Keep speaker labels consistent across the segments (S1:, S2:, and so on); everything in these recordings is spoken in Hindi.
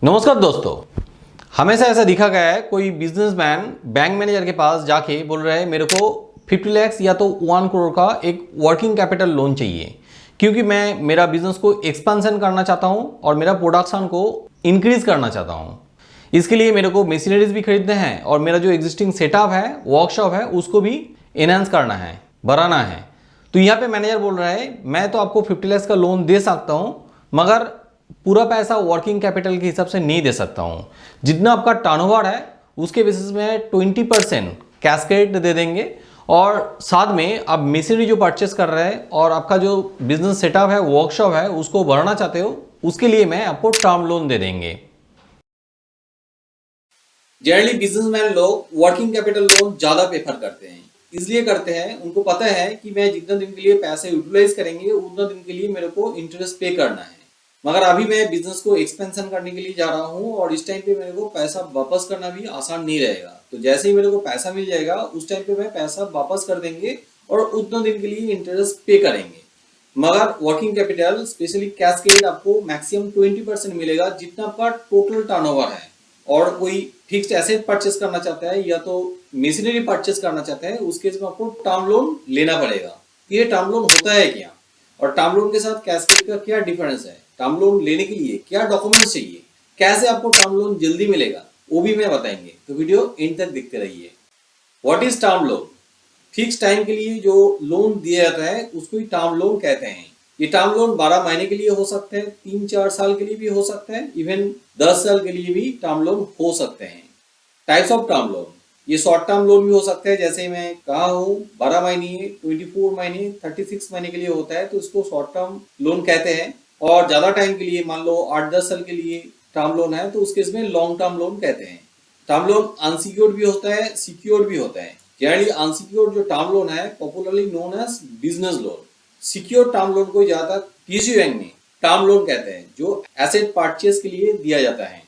S1: नमस्कार दोस्तों। हमेशा ऐसा देखा गया है कोई बिजनेसमैन बैंक मैनेजर के पास जाके बोल रहे हैं मेरे को 50 लाख या तो 1 करोड़ का एक वर्किंग कैपिटल लोन चाहिए, क्योंकि मैं मेरा बिजनेस को एक्सपेंशन करना चाहता हूं और मेरा प्रोडक्शन को इंक्रीज करना चाहता हूं। इसके लिए मेरे को मशीनरीज भी खरीदने हैं और मेरा जो एग्जिस्टिंग सेटअप है, वर्कशॉप है, उसको भी एनहांस करना है, बढ़ाना है। तो यहाँ पे मैनेजर बोल रहा है मैं तो आपको 50 लाख का लोन दे सकता हूँ, मगर पूरा पैसा वर्किंग कैपिटल के हिसाब से नहीं दे सकता हूँ। जितना आपका टर्नओवर है उसके बेसिस में 20% कैस्केड दे देंगे, और साथ में आप मशीनरी जो परचेस कर रहे हैं और आपका जो बिजनेस सेटअप है, वर्कशॉप है, उसको बढ़ाना चाहते हो, उसके लिए मैं आपको टर्म लोन दे देंगे। जनरली बिजनेसमैन लोग वर्किंग कैपिटल लोन ज्यादा प्रेफर करते हैं। इसलिए करते हैं, उनको पता है कि मैं जितना दिन के लिए पैसे यूटिलाइज करेंगे उतना दिन के लिए मेरे को इंटरेस्ट पे करना है। मगर अभी मैं बिजनेस को एक्सपेंशन करने के लिए जा रहा हूँ और इस टाइम पे मेरे को पैसा वापस करना भी आसान नहीं रहेगा। तो जैसे ही मेरे को पैसा मिल जाएगा उस टाइम पे मैं पैसा वापस कर देंगे और उतना दिन के लिए इंटरेस्ट पे करेंगे। मगर वर्किंग कैपिटल स्पेशली कैश आपको मैक्सिमम 20% मिलेगा जितना आपका टोटल टर्नओवर है। और कोई फिक्स्ड एसेट परचेस करना चाहता है या तो मशीनरी परचेस करना चाहता है, उस केस में आपको टर्म लोन लेना पड़ेगा। ये टर्म लोन होता है क्या और टर्म लोन के साथ कैशकेड का क्या डिफरेंस है, टर्म लोन लेने के लिए क्या डॉक्यूमेंट्स चाहिए, कैसे आपको टर्म लोन जल्दी मिलेगा, वो भी मैं बताएंगे। तो वीडियो एंड तक देखते रहिए। What is term loan? Fix time के लिए जो लोन दिया जाता है उसको ही टर्म लोन कहते हैं। ये टर्म लोन 12 महीने के लिए हो सकते हैं, 3-4 साल के लिए भी हो सकते हैं, इवन 10 साल के लिए भी टर्म लोन हो सकते हैं। टाइप्स ऑफ टर्म लोन, ये शॉर्ट टर्म लोन भी हो सकते हैं, जैसे मैं कहा हूँ 12 महीने, 24 महीने, 36 महीने के लिए होता है तो इसको शॉर्ट टर्म लोन कहते हैं। और ज्यादा टाइम के लिए, मान लो 8-10 साल के लिए टर्म लोन है तो उसके इसमें लॉन्ग टर्म लोन कहते हैं। टर्म लोन अनसिक्योर्ड भी होता है, सिक्योर्ड भी होता है। जनरली अनसिक्योर्ड जो टर्म लोन है popularly known as business loan. Secure term loan को ज्यादातर पीएसयू बैंक में टर्म लोन कहते हैं, जो एसेट परचेस के लिए दिया जाता है।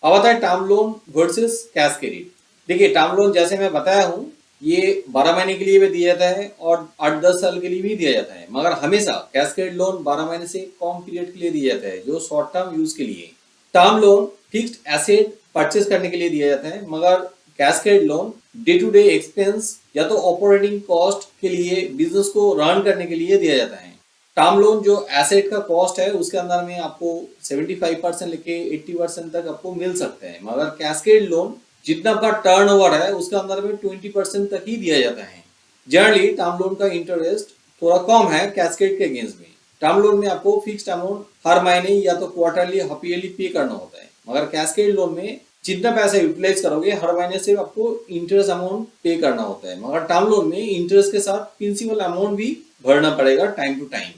S1: अब आता है term loan versus cash credit. देखिए टर्म लोन जैसे मैं बताया हूँ ये 12 महीने के लिए भी दिया जाता है और 8-10 साल के लिए भी दिया जाता है, मगर हमेशा कैश क्रेडिट लोन 12 महीने से कम पीरियड के लिए दिया जाता है, जो शॉर्ट टर्म यूज के लिए। Term loan fixed asset purchase करने के लिए दिया जाता है, मगर cash credit loan day to day expense या तो ऑपरेटिंग कॉस्ट के लिए, बिजनेस को रन करने के लिए दिया जाता है। टर्म लोन जो एसेट का कॉस्ट है उसके अंदर में आपको 75% लेके 80% तक आपको मिल सकते हैं, मगर कैश क्रेडिट लोन जितना आपका टर्नओवर है उसके अंदर में 20% तक ही दिया जाता है। जनरली टर्म लोन का इंटरेस्ट थोड़ा कम है कैश क्रेडिट के अगेंस्ट में। टर्म लोन में आपको फिक्स्ड अमाउंट हर महीने या तो क्वार्टरली, हाफ ईयरली पे करना होता है, मगर कैश क्रेडिट लोन में जितना पैसा यूटिलाइज करोगे हर महीने से आपको इंटरेस्ट अमाउंट पे करना होता है। मगर टर्म लोन में इंटरेस्ट के साथ प्रिंसिपल अमाउंट भी भरना पड़ेगा time to time.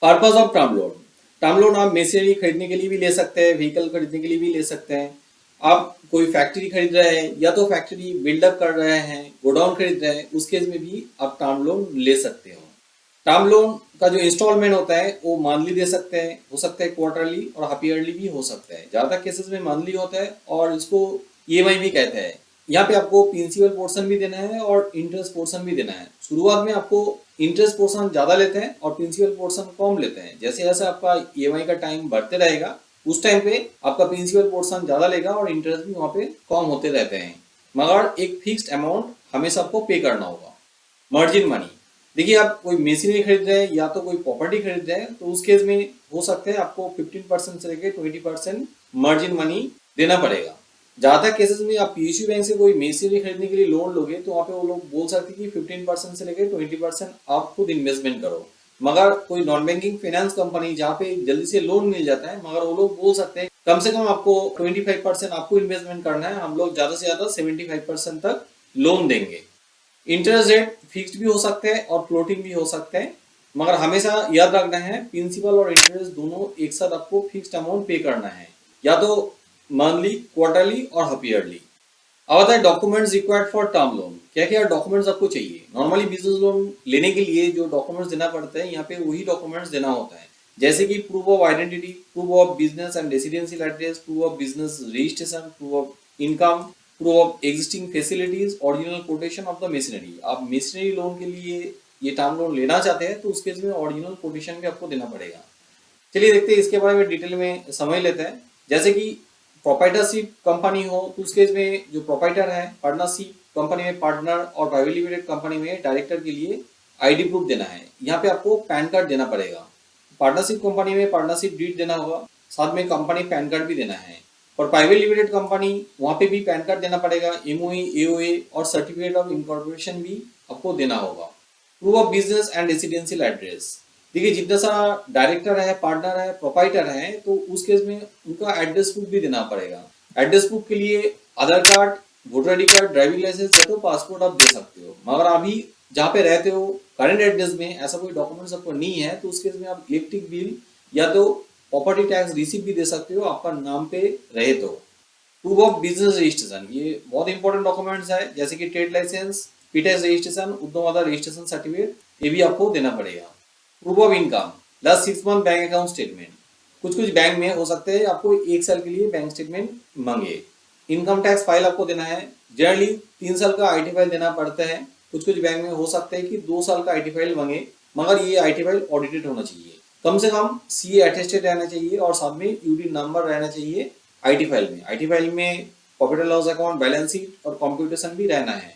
S1: Purpose of term loan, term loan आप मशीनरी खरीदने के लिए भी ले सकते हैं, व्हीकल खरीदने के लिए भी ले सकते हैं। आप कोई फैक्ट्री खरीद रहे हैं या तो फैक्ट्री बिल्डअप कर रहे हैं, गोडाउन खरीद रहे हैं, उस केस में भी आप टर्म लोन ले सकते हो। टर्म लोन का जो इंस्टॉलमेंट होता है वो मंथली दे सकते हैं, हो सकता है क्वार्टरली और हाफ ईयरली भी हो सकता है। ज्यादातर केसेस में मंथली होता है और इसको ईएमआई भी कहते हैं। यहाँ पे आपको प्रिंसिपल पोर्शन भी देना है और इंटरेस्ट पोर्शन भी देना है। शुरुआत में आपको इंटरेस्ट पोर्शन ज्यादा लेते हैं और प्रिंसिपल पोर्शन कम लेते हैं। जैसे जैसे आपका ईएमआई का टाइम बढ़ते रहेगा उस टाइम पे आपका प्रिंसिपल पोर्शन ज्यादा लेगा और इंटरेस्ट भी वहाँ पे कम होते रहते हैं, मगर एक फिक्स्ड अमाउंट हमेशा आपको पे करना होगा। मार्जिन मनी, देखिए आप कोई मशीनरी खरीद रहे हैं या तो कोई प्रॉपर्टी खरीद रहे हैं तो उस केस में हो सकता है आपको 15% से लेकर 20% मार्जिन मनी देना पड़ेगा। ज्यादातर केसेस में आप पीएसयू बैंक से कोई मशीनरी खरीदने के लिए लोन लोगे तो वहाँ पे वो लोग बोल सकते हैं कि 15% से लेकर 20% आप खुद इन्वेस्टमेंट करो। मगर कोई नॉन बैंकिंग फाइनेंस कंपनी जहाँ पे जल्दी से लोन मिल जाता है, मगर वो लोग बोल सकते हैं कम से कम आपको 25% आपको इन्वेस्टमेंट करना है, हम लोग ज्यादा से ज्यादा 75% तक लोन देंगे। इंटरेस्ट रेट फिक्स्ड भी हो सकते हैं और फ्लोटिंग भी हो सकते हैं, मगर हमेशा याद रखना है प्रिंसिपल और इंटरेस्ट दोनों एक साथ आपको फिक्स्ड अमाउंट पे करना है, या तो मंथली, क्वार्टरली और हाफ ईयरली। अब आता है documents required for term loan. क्या क्या डॉक्यूमेंट्स आपको चाहिए? नॉर्मली बिजनेस लोन लेने के लिए जो डॉक्यूमेंट्स देना पड़ता है यहाँ पे वही डॉक्यूमेंट्स देना होता है, जैसे कि proof of identity, proof of business and residential address, proof of business registration, proof of income, proof of existing facilities, original quotation of the machinery. आप मशीनरी लोन के लिए ये टर्म लोन लेना चाहते हैं तो उस केस में ओरिजिनल कोटेशन भी आपको देना पड़ेगा। चलिए देखते हैं इसके बारे में डिटेल में समझ लेते हैं। जैसे कि प्रोप्राइटरशिप कंपनी हो तो उस केस में जो प्रोप्राइटर है, पार्टनरशिप कंपनी में पार्टनर और प्राइवेट लिमिटेड कंपनी में डायरेक्टर के लिए आईडी प्रूफ देना है। यहाँ पे आपको पैन कार्ड देना पड़ेगा। पार्टनरशिप कंपनी में पार्टनरशिप डीड देना होगा, साथ में कंपनी पैन कार्ड भी देना है। और प्राइवेट लिमिटेड कंपनी, वहाँ पे भी पैन कार्ड देना पड़ेगा, एमओई, एओए और सर्टिफिकेट ऑफ इनकॉर्पोरेशन भी आपको देना होगा। Proof of business and residential address. देखिए जितना सारा डायरेक्टर है, पार्टनर है, प्रोप्राइटर है, तो उस केस में उनका एड्रेस प्रूफ भी देना पड़ेगा। एड्रेस प्रूफ के लिए Aadhaar card, voter ID card, driving licence या तो पासपोर्ट आप दे सकते हो। मगर अभी जहाँ पे रहते हो करंट एड्रेस में ऐसा कोई डॉक्यूमेंट्स आपको नहीं है तो उस केस में आप इलेक्ट्रिक बिल या तो प्रॉपर्टी टैक्स रिसीप्ट भी दे सकते हो, आपका नाम पे रहे तो। प्रूफ ऑफ बिजनेस रजिस्ट्रेशन, ये बहुत इंपॉर्टेंट डॉक्यूमेंट्स है, जैसे कि ट्रेड लाइसेंस, पीटेक्स रजिस्ट्रेशन, उद्यम आधार रजिस्ट्रेशन सर्टिफिकेट, ये भी आपको देना पड़ेगा। Proof of income, last 6 month bank account statement. कुछ बैंक में हो सकते हैं आपको 1 साल के लिए बैंक स्टेटमेंट मांगे। इनकम टैक्स फाइल आपको देना है, जनरली 3 साल का आईटी फाइल देना पड़ता है। कुछ बैंक में हो सकता है कि 2 साल का आईटी फाइल मांगे, मगर ये आईटी फाइल ऑडिटेड होना चाहिए। कम से कम सीए अटेस्टेड रहना चाहिए और साथ में यूडी नंबर रहना चाहिए आईटी फाइल में। आईटी फाइल में profit and loss account, balance sheet और कंप्यूटेशन भी रहना है।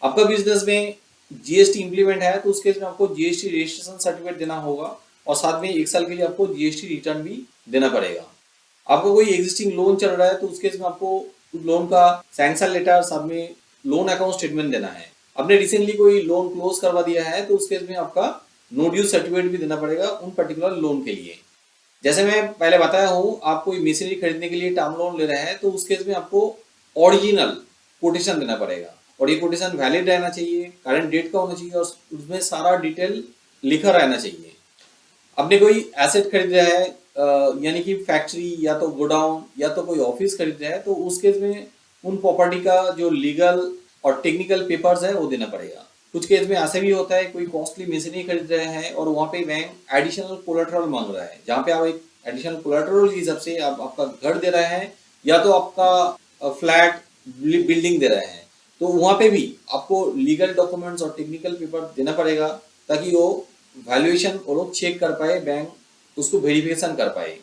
S1: आपका बिजनेस में जीएसटी इंप्लीमेंट है तो उस केस में आपको जीएसटी रजिस्ट्रेशन सर्टिफिकेट देना होगा और साथ में 1 साल के लिए आपको जीएसटी रिटर्न भी देना पड़ेगा। आपको कोई एग्जिस्टिंग लोन चल रहा है तो उस केस में आपको उस लोन का सैंक्शन लेटर, साथ में लोन अकाउंट स्टेटमेंट देना है। आपने रिसेंटली कोई लोन क्लोज करवा दिया है तो उस केस में आपका नो ड्यूज सर्टिफिकेट भी देना पड़ेगा उन पर्टिकुलर लोन के लिए। जैसे मैं पहले बताया हूँ, आप कोई मशीनरी खरीदने के लिए टर्म लोन ले रहे हैं तो उस केस में आपको ओरिजिनल कोटेशन देना पड़ेगा और ये कोटेशन वैलिड रहना चाहिए, करंट डेट का होना चाहिए और उसमें सारा डिटेल लिखा रहना चाहिए। आपने कोई एसेट खरीद रहा है, यानी कि फैक्ट्री या तो गोडाउन या तो कोई ऑफिस खरीद रहा है तो उस केस में उन प्रॉपर्टी का जो लीगल और टेक्निकल पेपर्स है वो देना पड़ेगा। कुछ केस में ऐसे भी होता है, कोई कॉस्टली मशीनरी खरीद रहे हैं और वहाँ पे बैंक एडिशनल कोलेटरल मांग रहा है, जहाँ पे आप एक एडिशनल कोलेटरल के हिसाब से आप आपका घर दे रहे हैं या तो आपका फ्लैट बिल्डिंग दे रहे हैं, तो वहाँ पे भी आपको लीगल डॉक्यूमेंट्स और टेक्निकल पेपर देना पड़ेगा ताकि वो वैल्यूएशन वो लोग चेक कर पाए, बैंक उसको वेरिफिकेशन कर पाए।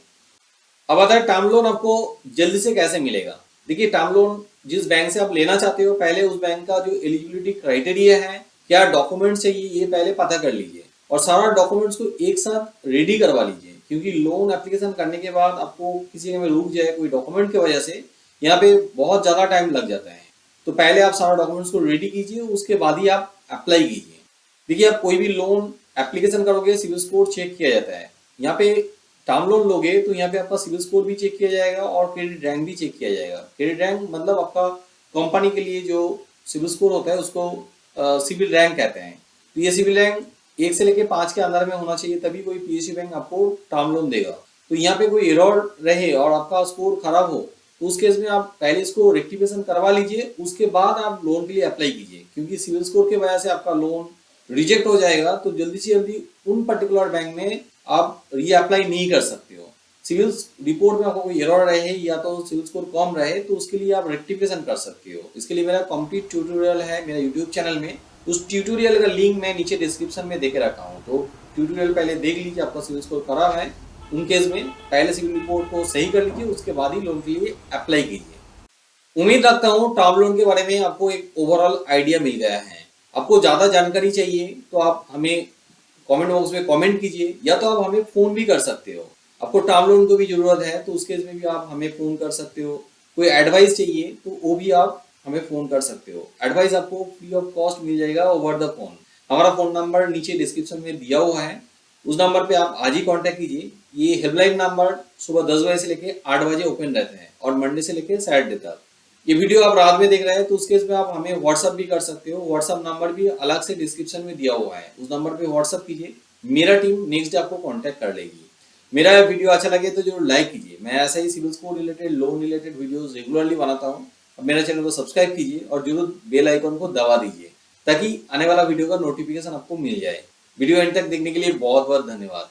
S1: अब आता है टर्म लोन आपको जल्दी से कैसे मिलेगा। देखिए टर्म लोन जिस बैंक से आप लेना चाहते हो, पहले उस बैंक का जो एलिजिबिलिटी क्राइटेरिया है, क्या डॉक्यूमेंट चाहिए, ये पहले पता कर लीजिए और सारा डॉक्यूमेंट्स को एक साथ रेडी करवा लीजिए, क्योंकि लोन एप्लीकेशन करने के बाद आपको किसी में रुक जाए कोई डॉक्यूमेंट की वजह से यहाँ पे बहुत ज़्यादा टाइम लग जाता है। तो पहले आप सारा डॉक्यूमेंट्स को रेडी कीजिए, उसके बाद ही आप अप्लाई कीजिए। देखिए आप कोई भी लोन एप्लीकेशन करोगे सिविल स्कोर चेक किया जाता है। यहाँ पे टर्म लोन लोगे तो यहाँ पे आपका सिविल स्कोर भी चेक किया जाएगा और क्रेडिट रैंक भी चेक किया जाएगा। क्रेडिट रैंक मतलब आपका कंपनी के लिए जो सिविल स्कोर होता है उसको सिविल रैंक कहते हैं। तो ये सिविल रैंक 1 से लेकर 5 के अंदर में होना चाहिए, तभी कोई पीएसयू बैंक आपको टर्म लोन देगा। तो यहाँ पे कोई एरर रहे और आपका स्कोर खराब हो तो उस केस में आप पहले इसको रेक्टिफिकेशन करवा लीजिए, उसके बाद आप लोन के लिए अप्लाई कीजिए, क्योंकि सिविल स्कोर की वजह से आपका लोन रिजेक्ट हो जाएगा तो जल्दी से जल्दी उन पर्टिकुलर बैंक में आप रीअप्लाई नहीं कर सकते हो। सिविल रिपोर्ट में आपको कोई एरर रहे या तो सिविल स्कोर कम रहे तो उसके लिए आप रेक्टिफिकेशन कर सकते हो। इसके लिए मेरा कंप्लीट ट्यूटोरियल है मेरा यूट्यूब चैनल में, उस ट्यूटोरियल का लिंक मैं नीचे डिस्क्रिप्शन में देके रखा हूँ, तो ट्यूटोरियल पहले देख लीजिए। आपका सिविल स्कोर खराब है उन केस में पहले सिविल रिपोर्ट को सही कर लीजिए, उसके बाद ही लोन के लिए अप्लाई कीजिए। उम्मीद रखता हूँ टर्म लोन के बारे में आपको एक ओवरऑल आइडिया मिल गया है। आपको ज़्यादा जानकारी चाहिए तो आप हमें कमेंट बॉक्स में कमेंट कीजिए या तो आप हमें फ़ोन भी कर सकते हो। आपको टर्म लोन को भी ज़रूरत है तो उस केस में भी आप हमें फ़ोन कर सकते हो। कोई एडवाइस चाहिए तो वो भी आप हमें फ़ोन कर सकते हो। एडवाइस आपको फ्री ऑफ कॉस्ट मिल जाएगा ओवर द फोन। हमारा फ़ोन नंबर नीचे डिस्क्रिप्शन में दिया हुआ है, उस नंबर पे आप आज ही कांटेक्ट कीजिए। ये हेल्पलाइन नंबर सुबह 10 बजे से लेकर 8 बजे ओपन रहते हैं और मंडे से लेकर सैटरडे तक। ये वीडियो आप रात में देख रहे हैं तो उस केस में आप हमें व्हाट्सअप भी कर सकते हो। व्हाट्सअप नंबर भी अलग से डिस्क्रिप्शन में दिया हुआ है, उस नंबर पे व्हाट्सअप कीजिए, मेरा टीम नेक्स्ट डे आपको कांटेक्ट कर लेगी। मेरा वीडियो अच्छा लगे तो जरूर लाइक कीजिए। मैं ऐसा ही CIBIL score related, loan related videos regularly बनाता हूँ। अब मेरे चैनल को सब्सक्राइब कीजिए और जरूर बेल आइकन को दबा दीजिए ताकि आने वाला वीडियो का नोटिफिकेशन आपको मिल जाए। वीडियो एंड तक देखने के लिए बहुत बहुत धन्यवाद।